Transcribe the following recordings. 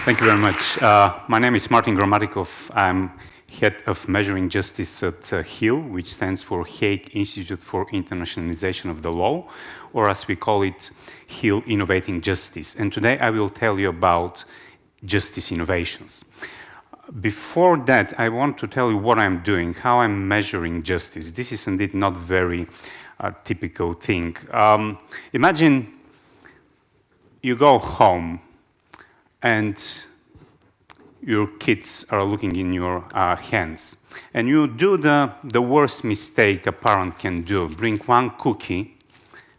Thank you very much. My name is Martin Gramatikov. I'm head of measuring justice at HiiL, which stands for Hague Institute for Internationalization of the Law, or as we call it, HiiL Innovating Justice. And today I will tell you about justice innovations. Before that, I want to tell you what I'm doing, how I'm measuring justice. This is indeed not very typical thing. Imagine you go home and your kids are looking in your hands. And you do the worst mistake a parent can do, bring one cookie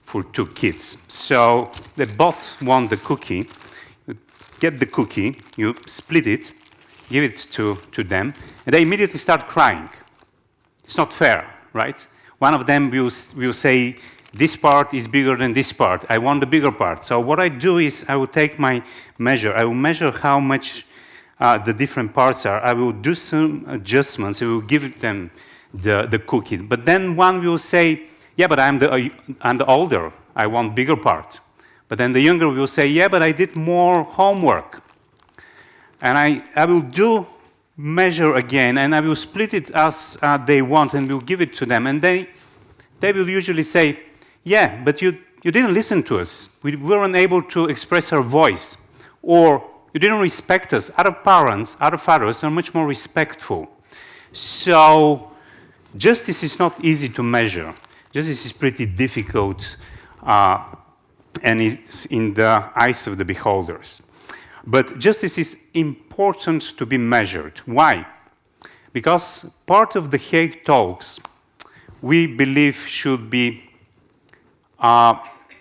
for two kids. So they both want the cookie. You get the cookie, you split it, give it to them, and they immediately start crying. It's not fair, right? One of them will say, this part is bigger than this part. I want the bigger part. So what I do is I will take my measure. I will measure how much the different parts are. I will do some adjustments. I will give them the cookie. But then one will say, yeah, but I'm the older. I want bigger part. But then the younger will say, yeah, but I did more homework. And I will do measure again, and I will split it as they want, and will give it to them. And they will usually say, yeah, but you didn't listen to us. We weren't able to express our voice. Or you didn't respect us. Other parents, other fathers are much more respectful. So justice is not easy to measure. Justice is pretty difficult, and it's in the eyes of the beholders. But justice is important to be measured. Why? Because part of the HagueTalks, we believe, should be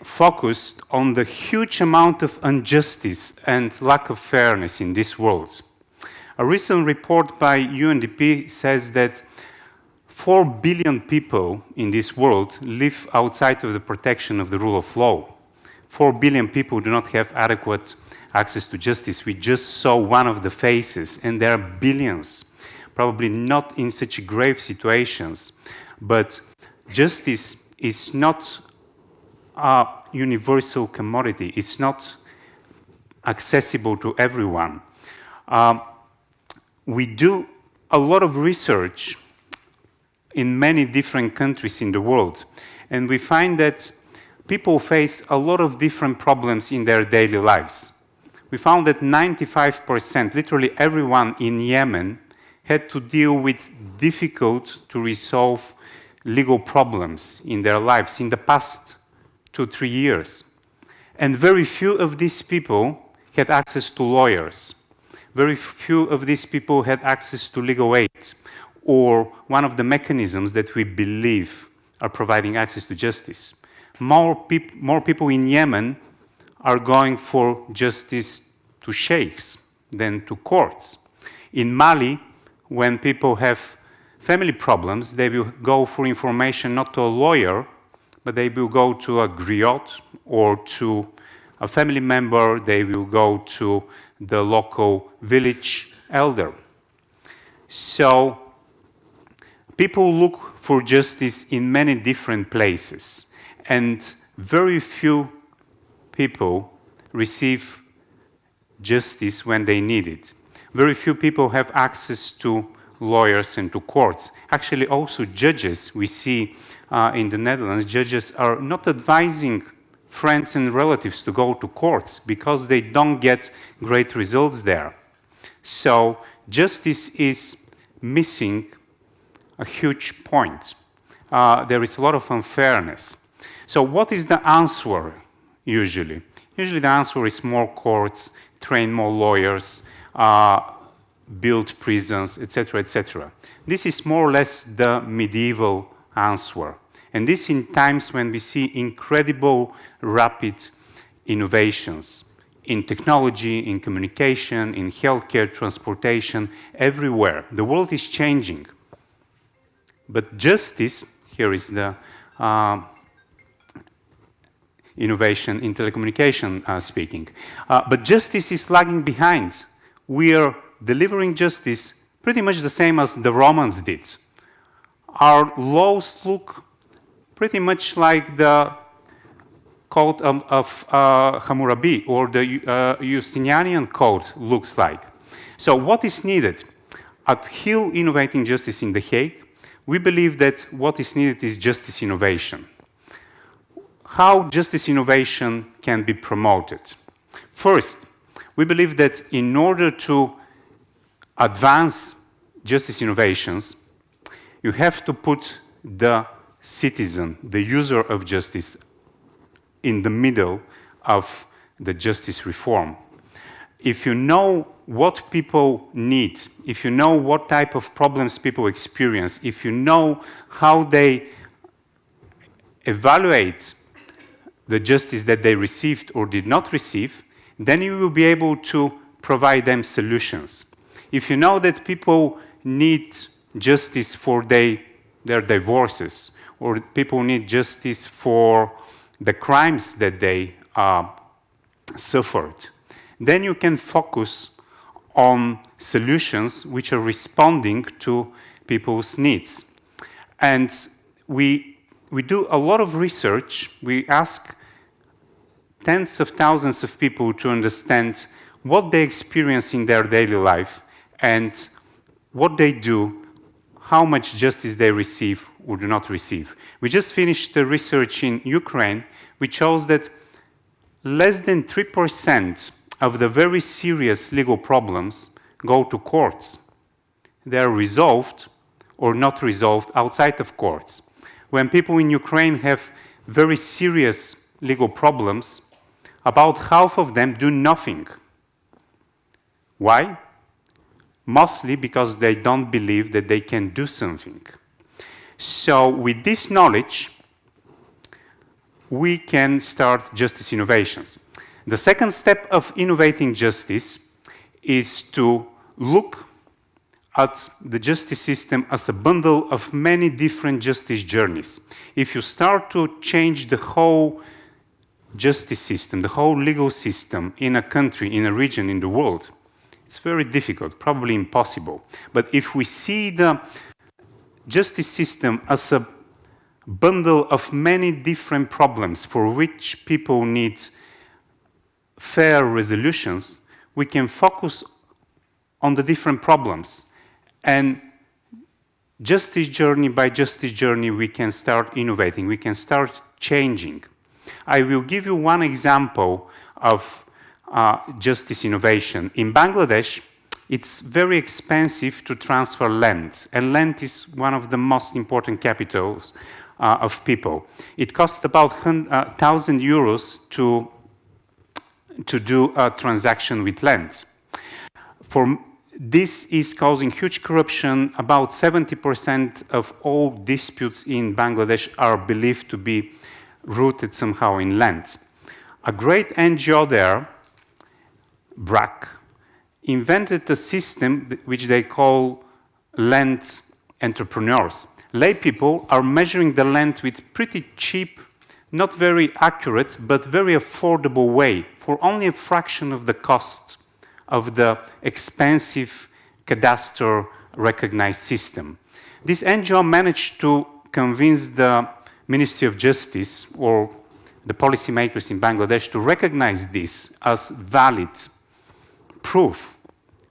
focused on the huge amount of injustice and lack of fairness in this world. A recent report by UNDP says that 4 billion people in this world live outside of the protection of the rule of law. 4 billion people do not have adequate access to justice. We just saw one of the faces, and there are billions, probably not in such grave situations. But justice is not a universal commodity. It's not accessible to everyone. We do a lot of research in many different countries in the world, and we find that people face a lot of different problems in their daily lives. We found that 95%, literally everyone in Yemen, had to deal with difficult to resolve legal problems in their lives in the past 2-3 years. And very few of these people had access to lawyers. Very few of these people had access to legal aid, or one of the mechanisms that we believe are providing access to justice. More people in Yemen are going for justice to sheikhs than to courts. In Mali, when people have family problems, they will go for information not to a lawyer, but they will go to a griot or to a family member. They will go to the local village elder. So people look for justice in many different places, and very few people receive justice when they need it. Very few people have access to lawyers and to courts. Actually, also judges, we see in the Netherlands, judges are not advising friends and relatives to go to courts because they don't get great results there. So justice is missing a huge point. There is a lot of unfairness. So what is the answer usually? Usually the answer is more courts, train more lawyers, build prisons, etc., etc. This is more or less the medieval answer. And this in times when we see incredible rapid innovations in technology, in communication, in healthcare, transportation, everywhere. The world is changing. But justice, here is the innovation in telecommunication speaking. But justice is lagging behind. We are delivering justice pretty much the same as the Romans did. Our laws look pretty much like the Code of Hammurabi or the Justinianian Code looks like. So what is needed? At HiiL Innovating Justice in The Hague, we believe that what is needed is justice innovation. How justice innovation can be promoted? First, we believe that in order to advance justice innovations, you have to put the citizen, the user of justice, in the middle of the justice reform. If you know what people need, if you know what type of problems people experience, if you know how they evaluate the justice that they received or did not receive, then you will be able to provide them solutions. If you know that people need justice for their divorces, or people need justice for the crimes that they suffered, then you can focus on solutions which are responding to people's needs. And we do a lot of research. We ask tens of thousands of people to understand what they experience in their daily life and what they do, how much justice they receive or do not receive. We just finished the research in Ukraine, which shows that less than 3% of the very serious legal problems go to courts. They are resolved or not resolved outside of courts. When people in Ukraine have very serious legal problems, about half of them do nothing. Why? Mostly because they don't believe that they can do something. So with this knowledge, we can start justice innovations. The second step of innovating justice is to look at the justice system as a bundle of many different justice journeys. If you start to change the whole justice system, the whole legal system in a country, in a region, in the world, it's very difficult, probably impossible. But if we see the justice system as a bundle of many different problems for which people need fair resolutions, we can focus on the different problems. And justice journey by justice journey, we can start innovating, we can start changing. I will give you one example of justice innovation. In Bangladesh, it's very expensive to transfer land, and land is one of the most important capitals of people. It costs about 1,000 euros to do a transaction with land. This is causing huge corruption. About 70% of all disputes in Bangladesh are believed to be rooted somehow in land. A great NGO there, BRAC, invented a system which they call land entrepreneurs. Lay people are measuring the land with pretty cheap, not very accurate, but very affordable way for only a fraction of the cost of the expensive cadastre recognized system. This NGO managed to convince the Ministry of Justice or the policymakers in Bangladesh to recognize this as valid proof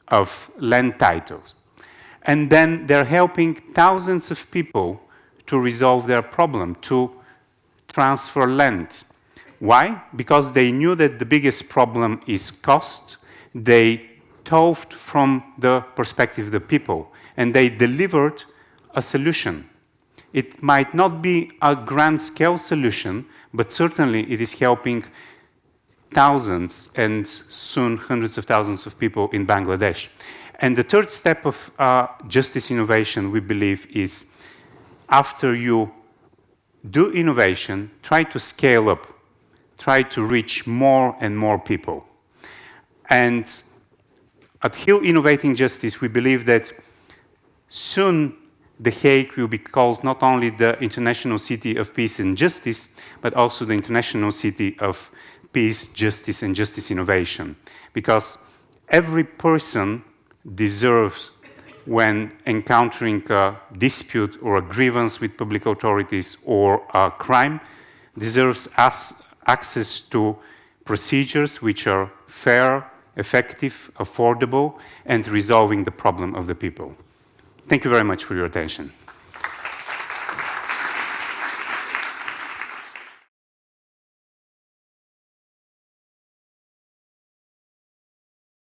of land titles. And then they're helping thousands of people to resolve their problem, to transfer land. Why? Because they knew that the biggest problem is cost. They thought from the perspective of the people, and they delivered a solution. It might not be a grand-scale solution, but certainly it is helping thousands and soon hundreds of thousands of people in Bangladesh. And the third step of justice innovation, we believe, is after you do innovation, try to scale up, try to reach more and more people. And at HiiL Innovating Justice, we believe that soon The Hague will be called not only the International City of Peace and Justice, but also the International City of Peace, Justice, and Justice Innovation. Because every person deserves, when encountering a dispute or a grievance with public authorities or a crime, deserves access to procedures which are fair, effective, affordable, and resolving the problem of the people. Thank you very much for your attention.